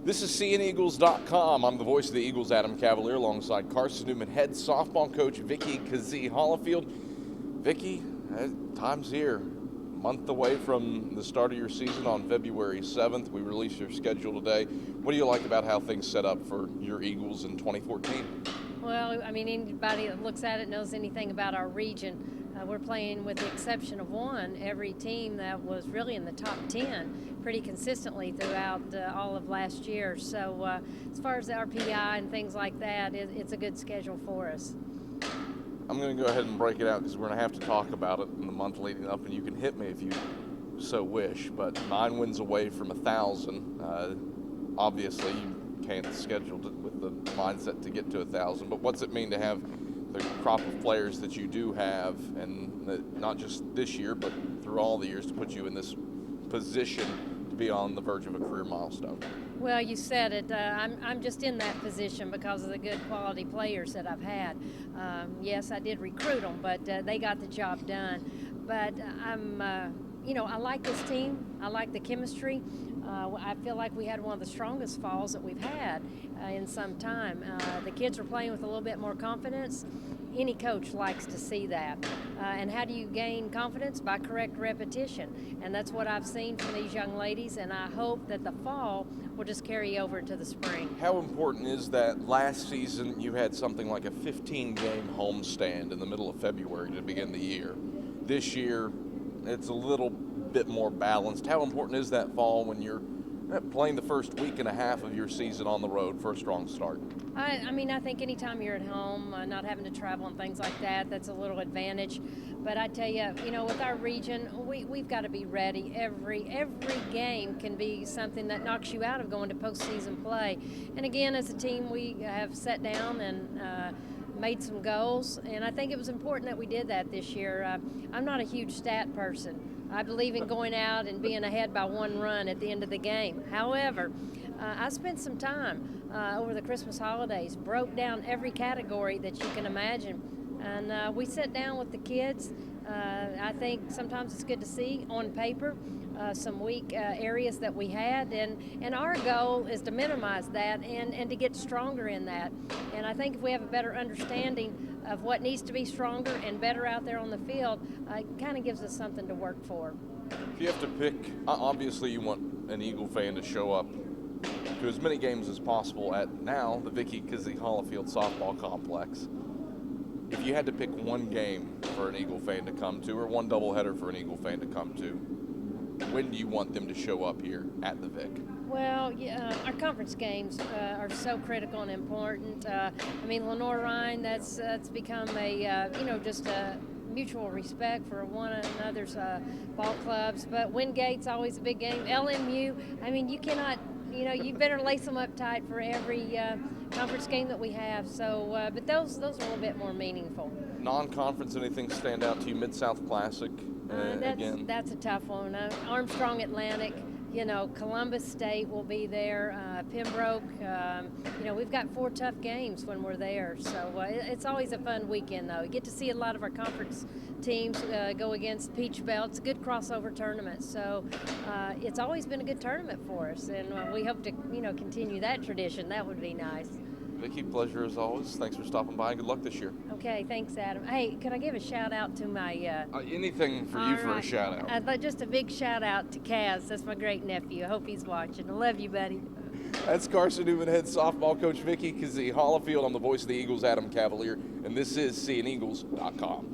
This is seeandeagles.com. I'm the voice of the Eagles, Adam Cavalier, alongside Carson-Newman head softball coach Vickee Kazee-Hollifield. Vickee, time's here. A month away from the start of your season on February 7th. We release your schedule today. What do you like about how things set up for your Eagles in 2014? Well, I mean, anybody that looks at it knows anything about our region. We're playing, with the exception of one, every team that was really in the top 10 pretty consistently throughout all of last year. So as far as the RPI and things like that, it's a good schedule for us. I'm going to go ahead and break it out because we're going to have to talk about it in the month leading up, and you can hit me if you so wish. But 9 wins away from 1,000. Obviously, you can't schedule it with the mindset to get to 1,000. But what's it mean to have the crop of players that you do have, and not just this year, but through all the years, to put you in this position to be on the verge of a career milestone? Well, you said it. I'm just in that position because of the good quality players that I've had. Yes, I did recruit them, but they got the job done. But I like this team. I like the chemistry. I feel like we had one of the strongest falls that we've had in some time. The kids are playing with a little bit more confidence. Any coach likes to see that. And how do you gain confidence? By correct repetition. And that's what I've seen from these young ladies, and I hope that the fall will just carry over into the spring. How important is that? Last season you had something like a 15-game homestand in the middle of February to begin the year. This year it's a little bit more balanced. How important is that fall when you're playing the first week and a half of your season on the road for a strong start? I think anytime you're at home, not having to travel and things like that, that's a little advantage. But I tell you, with our region, we've got to be ready. Every game can be something that knocks you out of going to postseason play. And again, as a team, we have sat down and made some goals, and I think it was important that we did that this year. I'm not a huge stat person. I believe in going out and being ahead by 1 run at the end of the game. However, I spent some time over the Christmas holidays, broke down every category that you can imagine, and we sat down with the kids. I think sometimes it's good to see on paper some weak areas that we had, and our goal is to minimize that and to get stronger in that. And I think if we have a better understanding of what needs to be stronger and better out there on the field, it kind of gives us something to work for. If you have to pick, obviously you want an Eagle fan to show up to as many games as possible at now the Vickee Kazee-Hollifield softball complex. If you had to pick one game for an Eagle fan to come to, or one doubleheader for an Eagle fan to come to, when do you want them to show up here at the Vic? Well, our conference games are so critical and important. Lenore-Rhine, that's become a just a mutual respect for one another's ball clubs. But Wingate's always a big game. LMU, you cannot. You better lace them up tight for every conference game that we have. So, but those are a little bit more meaningful. Non-conference, anything stand out to you? Mid-South Classic again? That's a tough one. Armstrong Atlantic. Columbus State will be there. Pembroke. We've got 4 tough games when we're there. So it's always a fun weekend, though. You get to see a lot of our conference teams go against Peach Belt. It's a good crossover tournament. So it's always been a good tournament for us, and we hope to continue that tradition. That would be nice. Vickee, pleasure as always. Thanks for stopping by, and good luck this year. Okay, thanks, Adam. Hey, could I give a shout out to my anything for you for a shout out? I'd like just a big shout out to Kaz. That's my great nephew. I hope he's watching. I love you, buddy. That's Carson-Newman head softball coach Vickee Kazee-Hollifield. I'm the voice of the Eagles, Adam Cavalier, and this is seeandeagles.com.